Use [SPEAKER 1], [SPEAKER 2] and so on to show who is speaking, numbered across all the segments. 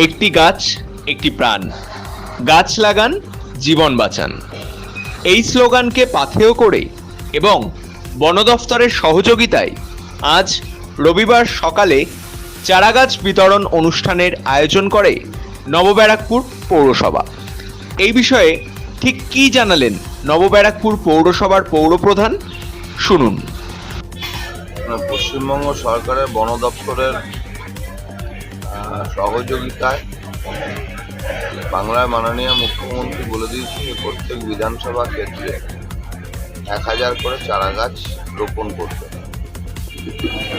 [SPEAKER 1] একটি গাছ একটি প্রাণ, গাছ লাগান জীবন বাঁচান, এই স্লোগানকে পাথেয় করে এবং বন দফতরের সহযোগিতায় আজ রবিবার সকালে চারাগাছ বিতরণ অনুষ্ঠানের আয়োজন করে নবব্যারাকপুর পৌরসভা। এই বিষয়ে ঠিক কী জানালেন নবব্যারাকপুর পৌরসভার পৌরপ্রধান, শুনুন।
[SPEAKER 2] পশ্চিমবঙ্গ সরকারের বন দপ্তরের সহযোগিতায় বাংলার মাননীয় মুখ্যমন্ত্রী বলে দিয়েছে যে প্রত্যেক বিধানসভা ক্ষেত্রে 1000 করে চারা গাছ রোপণ করতে।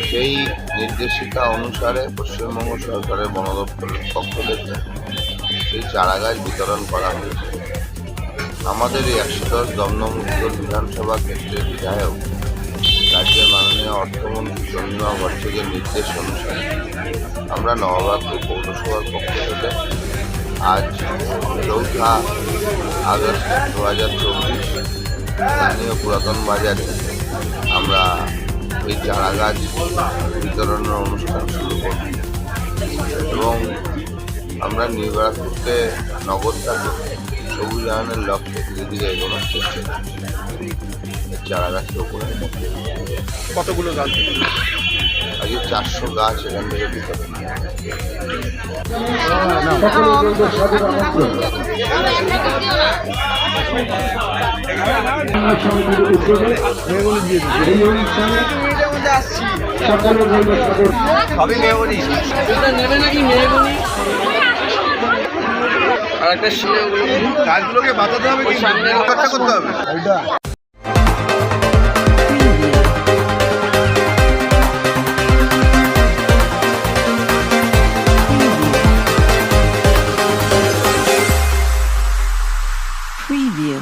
[SPEAKER 2] সেই নির্দেশিকা অনুসারে পশ্চিমবঙ্গ সরকারের বন দপ্তরের পক্ষ থেকে সেই চারা গাছ বিতরণ করা হয়েছে। আমাদের এই 110 দমদম উত্তর বিধানসভা ক্ষেত্রের বিধায়ক রাজ্যের মাননীয় অর্থমন্ত্রী চন্দ্রিমা ভট্টাচার্যের নির্দেশ অনুসারে আমরা নবব্যারাকপুর পৌরসভার পক্ষ থেকে আজ 4 আগস্ট 2024 স্থানীয় পুরাতন বাজারে আমরা এই চারা গাছ বিতরণের অনুষ্ঠান শুরু করি এবং আমরা নিউ ব্যারাকপুরকে নগরটাকে সবুজায়নের লক্ষ্যে ধীরে ধীরে এগোনোর চেষ্টা করছি। চারা গাছ রোপণ
[SPEAKER 3] কতগুলো গাছ?
[SPEAKER 2] আজকে 400 গাছ এখান থেকে বিতরণ।
[SPEAKER 3] সবই মেয়নি নেবে নাকি মেয়নি? আর একটা গাছগুলোকে বাঁচাতে হবে, কি সামনে রক্ষা করতে হবে।
[SPEAKER 4] Preview.